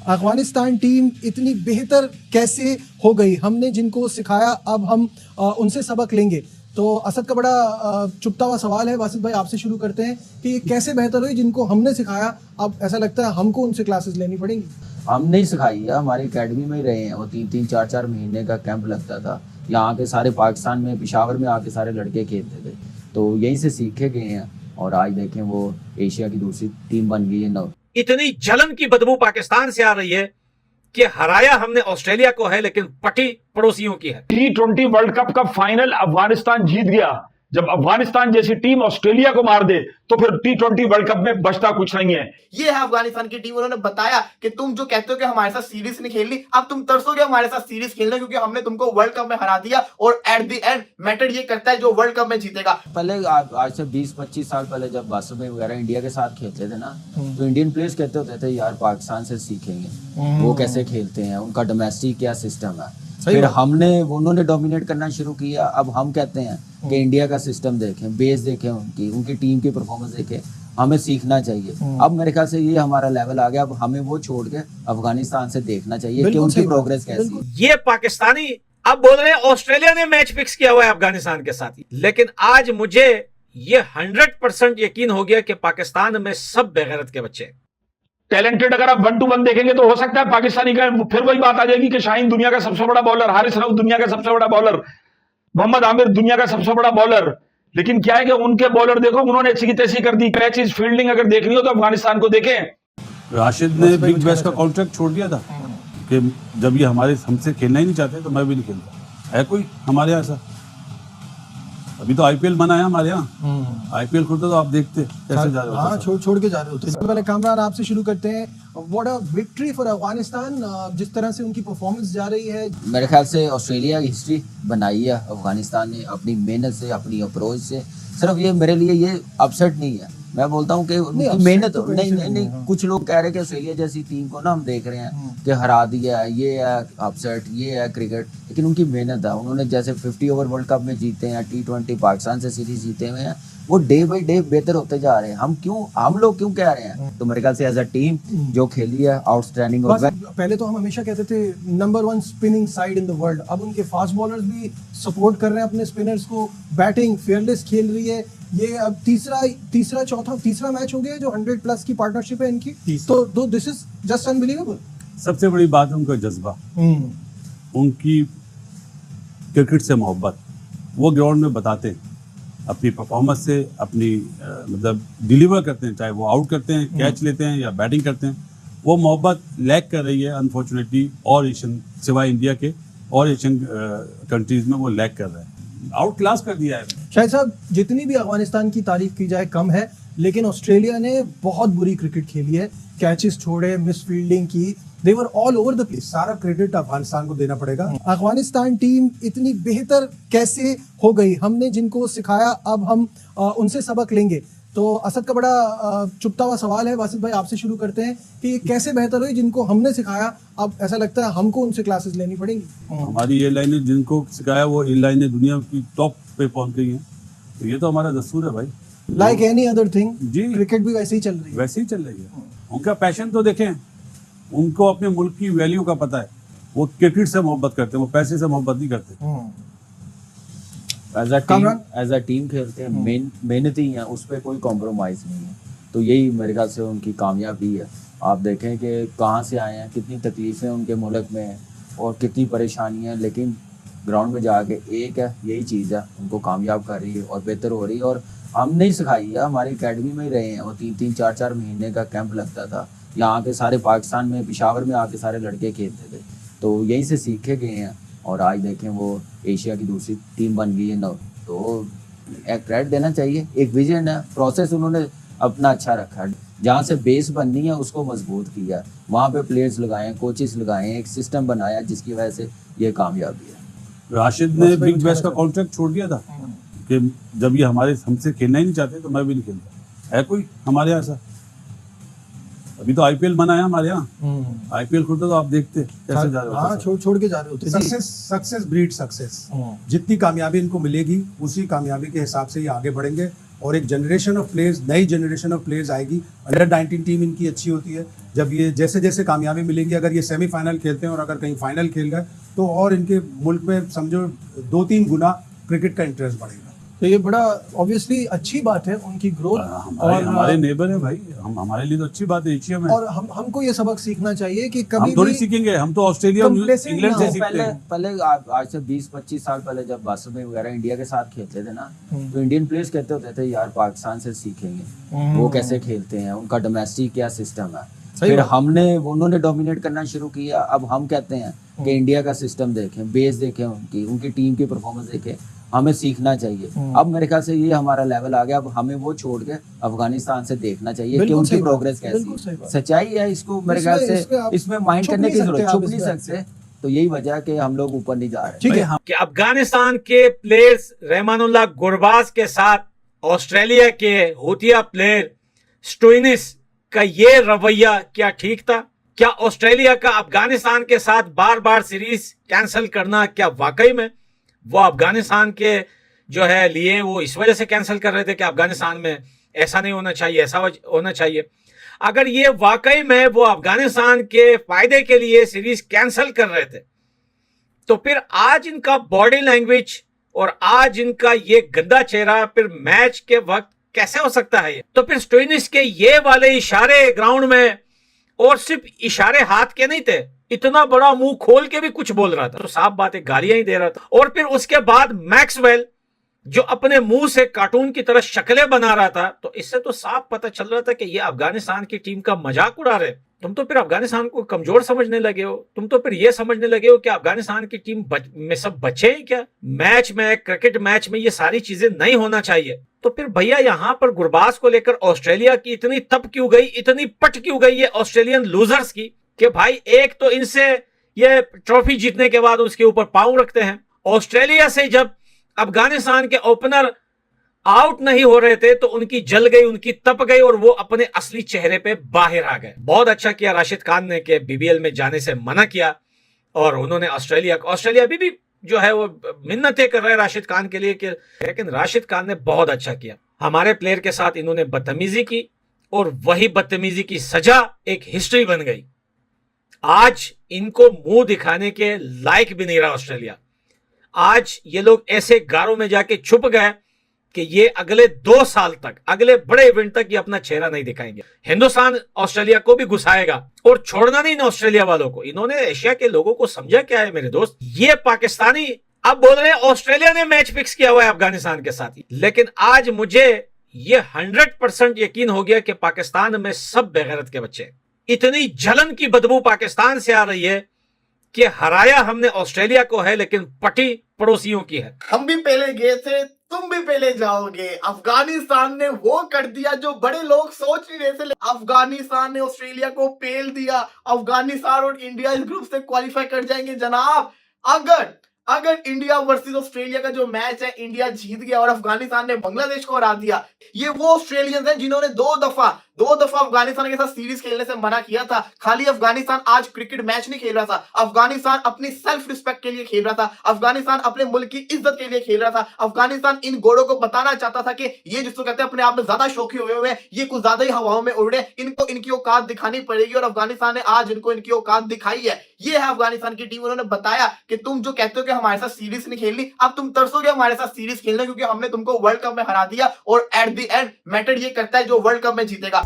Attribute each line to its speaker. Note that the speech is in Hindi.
Speaker 1: अफगानिस्तान टीम इतनी बेहतर कैसे हो गई? हमने जिनको सिखाया अब हम उनसे सबक लेंगे। तो असद का बड़ा चुभता हुआ सवाल है, वासिद भाई आपसे शुरू करते हैं कि ये कैसे बेहतर हुई जिनको हमने सिखाया, अब ऐसा लगता है हमको उनसे क्लासेस लेनी पड़ेंगी।
Speaker 2: हम नहीं सिखाई है, हमारी एकेडमी में ही रहे हैं। वो 3-4 महीने का कैंप लगता था। यहाँ के सारे पाकिस्तान में पेशावर में आके सारे लड़के खेलते थे, तो यहीं से सीखे गए हैं। और आज देखें वो एशिया की दूसरी टीम बन गई है।
Speaker 3: इतनी जलन की बदबू पाकिस्तान से आ रही है कि हराया हमने ऑस्ट्रेलिया को है, लेकिन पटी पड़ोसियों की है।
Speaker 4: T20 वर्ल्ड कप का फाइनल अफगानिस्तान जीत गया। जब अफगानिस्तान जैसी टीम ऑस्ट्रेलिया को मार दे तो फिर T20 वर्ल्ड कप में बचता कुछ नहीं है।
Speaker 5: ये है अफगानिस्तान की टीम। उन्होंने बताया कि तुम जो कहते हो कि हमारे साथ सीरीज नहीं खेलनी, अब तुम तरसोगे हमारे साथ सीरीज खेलने, क्योंकि हमने तुमको वर्ल्ड कप में हरा दिया। और एट द एंड मैटर ये करता है जो वर्ल्ड कप में जीतेगा।
Speaker 2: पहले आज से 20-25 साल पहले जब बासुबे वगैरह इंडिया के साथ खेलते थे ना, तो इंडियन प्लेयर्स कहते होते थे यार पाकिस्तान से सीखेंगे वो कैसे खेलते हैं, उनका डोमेस्टिक क्या सिस्टम है। फिर उन्होंने डोमिनेट करना शुरू किया। अब हम कहते हैं कि इंडिया का सिस्टम देखें, बेस देखें, उनकी टीम की परफॉर्मेंस देखें, हमें सीखना चाहिए। अब मेरे ख्याल से ये हमारा लेवल आ गया। अब हमें वो छोड़ के अफगानिस्तान से देखना चाहिए कि उनकी प्रोग्रेस कैसी है।
Speaker 3: ये पाकिस्तानी अब बोल रहे हैं ऑस्ट्रेलिया ने मैच फिक्स किया हुआ है अफगानिस्तान के साथ ही, लेकिन आज मुझे ये 100% यकीन हो गया कि पाकिस्तान में सब बेगैरत के बच्चे हैं।
Speaker 4: टैलेंटेड अगर आप 1-2-1 देखेंगे तो हो सकता है पाकिस्तानी का फिर वही बात आ जाएगी कि शाहीन दुनिया का सबसे बड़ा बॉलर, हारिस रऊफ दुनिया का सबसे बड़ा बॉलर, मोहम्मद आमिर दुनिया का सबसे बड़ा बॉलर। लेकिन क्या है कि उनके बॉलर देखो उन्होंने ऐसी की तैसी कर दी। कैच इज फील्डिंग अगर देखनी हो तो अफगानिस्तान को देखें।
Speaker 6: राशिद ने बिग बैश का कॉन्ट्रैक्ट छोड़ दिया था कि जब ये हमसे खेलना ही नहीं चाहते तो मैं भी नहीं खेलता। है कोई हमारे यहाँ ऐसा? अभी तो आईपीएल बना है हमारे यहाँ। आईपीएल खुलता तो आप देखते कैसे जा रहे हो।
Speaker 1: छोड़ के जा रहे होते। सबसे पहले कामरान आपसे शुरू करते हैं। What a victory for Afghanistan, जिस तरह से उनकी परफॉर्मेंस जा रही है।
Speaker 2: मेरे ख्याल से ऑस्ट्रेलिया की हिस्ट्री बनाई है अफगानिस्तान ने अपनी मेहनत से, अपनी अप्रोच से। सिर्फ ये मेरे लिए ये अपसेट नहीं है, मैं बोलता हूँ कि मेहनत नहीं। कुछ लोग कह रहे हैं कि ऑस्ट्रेलिया जैसी टीम को ना हम देख रहे हैं कि हरा दिया है, ये है अपसेट, ये है क्रिकेट। लेकिन उनकी मेहनत है। उन्होंने जैसे 50 ओवर वर्ल्ड कप में जीते हैं, T20 पाकिस्तान से सीरीज जीते हुए हैं, वो डे बाई डे बेहतर होते जा रहे हैं। हम लोग क्यों कह रहे हैं? तो मेरे ख्याल से एज अ टीम जो खेली है आउटस्टैंडिंग।
Speaker 1: पहले तो हम हमेशा कहते थे number 1 spinning side in the world. अब उनके फास्ट बॉलर्स भी सपोर्ट कर रहे हैं अपने स्पिनर्स को। बैटिंग फेयरलेस खेल रही है। ये अब तीसरा मैच हो गया जो 100+ की पार्टनरशिप है इनकी। तो दिस इज जस्ट अनबिलीवेबल।
Speaker 6: सबसे बड़ी बात है उनका जज्बा, उनकी क्रिकेट से मोहब्बत। वो ग्राउंड में बताते हैं अपनी परफॉर्मेंस से, अपनी मतलब डिलीवर करते हैं, चाहे वो आउट करते हैं, कैच लेते हैं या बैटिंग करते हैं। वो मोहब्बत लैक कर रही है अनफॉर्चुनेटली, और एशियन सिवाय इंडिया के और एशियन कंट्रीज में वो लैक कर रहा है। आउट क्लास कर दिया है।
Speaker 1: शायद साहब जितनी भी अफगानिस्तान की तारीफ की जाए कम है, लेकिन ऑस्ट्रेलिया ने बहुत बुरी क्रिकेट खेली है। कैचेस छोड़े, मिस फील्डिंग की, they were all over the place.
Speaker 7: सारा क्रेडिट अफगानिस्तान को देना पड़ेगा।
Speaker 1: अफगानिस्तान टीम इतनी बेहतर कैसे हो गई? हमने जिनको सिखाया अब हम उनसे सबक लेंगे। तो असद का बड़ा चुभता हुआ सवाल है, वासिद भाई आपसे शुरू करते हैं कि ये कैसे बेहतर हुई जिनको हमने सिखाया, अब ऐसा लगता है हमको उनसे क्लासेस लेनी पड़ेंगी।
Speaker 6: हमारी ये लाइनें जिनको सिखाया वो इन लाइनें दुनिया की टॉप पे पहुंच गई हैं। तो ये तो हमारा दस्तूर है भाई।
Speaker 1: लाइक एनी अदर थिंग
Speaker 6: जी,
Speaker 1: क्रिकेट भी वैसे ही चल रही है।
Speaker 6: वैसे ही चल रही है। उनका पैशन तो देखें, उनको अपने मुल्क की वैल्यू का पता है। वो क्रिकेट से मोहब्बत करते हैं, वो पैसे से मोहब्बत नहीं करते।
Speaker 2: एज अ टीम खेलते हैं, मेहनती हैं, उस पर कोई कॉम्प्रोमाइज़ नहीं है। तो यही मेरे ख्याल से उनकी कामयाबी है। आप देखें कि कहाँ से आए हैं, कितनी तकलीफ़ें उनके मुल्क में हैं और कितनी परेशानियाँ, लेकिन ग्राउंड में जाके एक है यही चीज़ है उनको कामयाब कर रही है और बेहतर हो रही है। और हम नहीं सिखाई है, हमारी एकेडमी में ही रहे हैं। वो 3-4 महीने का कैंप लगता था। यहाँ के सारे पाकिस्तान में पेशावर में आके सारे लड़के खेलते थे, तो यहीं से सीखे गए हैं। और आज देखें वो एशिया की दूसरी टीम बन गई है। तो एक क्रेडिट देना चाहिए। एक विजन है, प्रोसेस उन्होंने अपना अच्छा रखा है। जहाँ से बेस बननी है उसको मजबूत किया, वहाँ पे प्लेयर्स लगाए, कोचेस लगाए, एक सिस्टम बनाया जिसकी वजह से ये कामयाबी है।
Speaker 6: राशिद ने बिग बैश का कॉन्ट्रैक्ट छोड़ दिया था कि जब ये हमसे खेलना ही नहीं चाहते तो मैं भी नहीं खेलता। है कोई हमारे यहाँ ऐसा? अभी तो आईपीएल बना है हमारे यहाँ। आईपीएल खुलता तो आप देखते कैसे जा रहे हो।
Speaker 1: छोड़ के जा रहे होते।
Speaker 7: Success breed success. जितनी कामयाबी इनको मिलेगी उसी कामयाबी के हिसाब से ये आगे बढ़ेंगे और एक जनरेशन ऑफ प्लेयर्स, नई जनरेशन ऑफ प्लेयर्स आएगी। अंडर-19 टीम इनकी अच्छी होती है। जब ये जैसे जैसे कामयाबी मिलेंगी, अगर ये सेमीफाइनल खेलते हैं और अगर कहीं फाइनल खेल गए तो और इनके मुल्क में समझो 2-3 गुना क्रिकेट का इंटरेस्ट बढ़ेगा।
Speaker 1: तो ये बड़ा ऑब्वियसली अच्छी बात है उनकी ग्रोथ।
Speaker 6: हमारे नेबर है भाई, हम हमारे लिए तो अच्छी बात है एशिया में।
Speaker 1: और हमको ये सबक सीखना चाहिए कि कभी
Speaker 6: हम थोड़ी
Speaker 1: भी
Speaker 6: सीखेंगे, हम तो ऑस्ट्रेलिया
Speaker 1: complacent
Speaker 6: इंग्लैंड
Speaker 1: ना
Speaker 6: से
Speaker 1: हो।
Speaker 6: सीखते
Speaker 2: पहले
Speaker 6: हैं।
Speaker 2: पहले आज से 20-25 साल पहले जब बासुमे वगैरह इंडिया के साथ खेलते थे ना, तो इंडियन प्लेयर्स कहते होते थे यार पाकिस्तान से सीखेंगे वो कैसे खेलते हैं, उनका डोमेस्टिक क्या सिस्टम है। फिर उन्होंने डोमिनेट करना शुरू किया। अब हम कहते हैं कि इंडिया का सिस्टम देखें, बेस देखें, उनकी टीम की परफॉर्मेंस देखें, हमें सीखना चाहिए। अब मेरे ख्याल से ये हमारा लेवल आ गया। अब हमें वो छोड़ के अफगानिस्तान से देखना चाहिए कि
Speaker 1: बिल्कुल
Speaker 2: उनकी
Speaker 1: सही बात,
Speaker 2: प्रोग्रेस
Speaker 1: बिल्कुल सही
Speaker 2: कैसी
Speaker 1: बात।
Speaker 2: सच्चाई है। इसको मेरे ख्याल से इसमें माइंड
Speaker 1: छुप
Speaker 2: करने
Speaker 1: नहीं
Speaker 2: की
Speaker 1: सकते
Speaker 2: जरूरत,
Speaker 1: आप
Speaker 2: छुप
Speaker 1: इस
Speaker 2: नहीं
Speaker 1: बात
Speaker 2: सकते। तो यही वजह है कि हम लोग ऊपर नहीं जा रहे।
Speaker 1: ठीक है।
Speaker 3: कि अफगानिस्तान के प्लेयर्स रहमानुल्लाह गुरबाज के साथ ऑस्ट्रेलिया के हूथिया प्लेयर स्टोइनिस का ये रवैया क्या ठीक था? क्या ऑस्ट्रेलिया का अफगानिस्तान के साथ बार बार सीरीज कैंसिल करना क्या वाकई में वो अफगानिस्तान के जो है लिए वो इस वजह से कैंसिल कर रहे थे कि अफगानिस्तान में ऐसा नहीं होना चाहिए, ऐसा होना चाहिए? अगर ये वाकई में वो अफगानिस्तान के फायदे के लिए सीरीज कैंसिल कर रहे थे, तो फिर आज इनका बॉडी लैंग्वेज और आज इनका ये गंदा चेहरा फिर मैच के वक्त कैसे हो सकता है? तो फिर स्टोइनिस के ये वाले इशारे ग्राउंड में, और सिर्फ इशारे हाथ के नहीं थे, इतना बड़ा मुंह खोल के भी कुछ बोल रहा था, तो साफ बात है गालियां ही दे रहा था। और फिर उसके बाद मैक्सवेल जो अपने मुंह से कार्टून की तरह शक्लें बना रहा था, तो इससे तो साफ पता चल रहा था कि ये अफगानिस्तान की टीम का मजाक उड़ा रहे। तुम तो फिर अफगानिस्तान को कमजोर समझने लगे हो। तुम तो फिर ये समझने लगे हो कि अफगानिस्तान की टीम में सब बचे हैं क्या? मैच में, क्रिकेट मैच में ये सारी चीजें नहीं होना चाहिए। तो फिर भैया यहाँ पर गुरबाज को लेकर ऑस्ट्रेलिया की इतनी तप क्यों गई, इतनी पट क्यों गई ये ऑस्ट्रेलियन लूजर्स की, कि भाई एक तो इनसे ये ट्रॉफी जीतने के बाद उसके ऊपर पांव रखते हैं। ऑस्ट्रेलिया से जब अफगानिस्तान के ओपनर आउट नहीं हो रहे थे तो उनकी जल गई, उनकी तप गई और वो अपने असली चेहरे पे बाहर आ गए। बहुत अच्छा किया राशिद खान ने कि बीबीएल में जाने से मना किया, और उन्होंने ऑस्ट्रेलिया भी जो है वो मिन्नतें कर रहे हैं राशिद खान के लिए, लेकिन राशिद खान ने बहुत अच्छा किया। हमारे प्लेयर के साथ इन्होंने बदतमीजी की और वही बदतमीजी की सजा एक हिस्ट्री बन गई। आज इनको मुंह दिखाने के लायक भी नहीं रहा ऑस्ट्रेलिया। आज ये लोग ऐसे गारों में जाके छुप गए कि ये अगले 2 साल तक, अगले बड़े इवेंट तक ये अपना चेहरा नहीं दिखाएंगे। हिंदुस्तान ऑस्ट्रेलिया को भी घुसाएगा और छोड़ना नहीं ना ऑस्ट्रेलिया वालों को। इन्होंने एशिया के लोगों को समझा क्या है मेरे दोस्त, ये पाकिस्तानी अब बोल रहे हैं ऑस्ट्रेलिया ने मैच फिक्स किया हुआ है अफगानिस्तान के साथ ही। लेकिन आज मुझे ये 100% यकीन हो गया कि पाकिस्तान में सब बेगैरत के बच्चे। इतनी जलन की बदबू पाकिस्तान से आ रही है कि हराया हमने ऑस्ट्रेलिया को है, लेकिन पटी पड़ोसियों की है।
Speaker 5: हम भी पहले गए थे, तुम भी पहले जाओगे। अफगानिस्तान ने वो कर दिया जो बड़े लोग सोच नहीं रहे थे। अफगानिस्तान ने ऑस्ट्रेलिया को पेल दिया। अफगानिस्तान और इंडिया इस ग्रुप से क्वालिफाई कर जाएंगे जनाब। अगर इंडिया वर्सेस ऑस्ट्रेलिया का जो मैच है इंडिया जीत गया और अफगानिस्तान ने बांग्लादेश को हरा दिया, ये वो ऑस्ट्रेलियंस हैं जिन्होंने दो दफा अफगानिस्तान के साथ सीरीज खेलने से मना किया था। खाली अफगानिस्तान आज क्रिकेट मैच नहीं खेल रहा था, अफगानिस्तान अपनी सेल्फ रिस्पेक्ट के लिए खेल रहा था, अफगानिस्तान अपने मुल्क की इज्जत के लिए खेल रहा था। अफगानिस्तान इन गोड़ों को बताना चाहता था कि ये जिसको कहते हैं अपने आप में ज्यादा शौकी हुए हैं, ये कुछ ज्यादा ही हवाओं में उड़ रहे, इनको इनकी औकात दिखानी पड़ेगी। और अफगानिस्तान ने आज इनको इनकी औकात दिखाई है। ये है अफगानिस्तान की टीम। उन्होंने बताया कि तुम जो कहते हो कि हमारे साथ सीरीज नहीं खेलनी, अब तुम तरसोगे हमारे साथ सीरीज खेलना, क्योंकि हमने तुमको वर्ल्ड कप में हरा दिया और एट द एंड मैटर ये करता है जो वर्ल्ड कप में जीतेगा।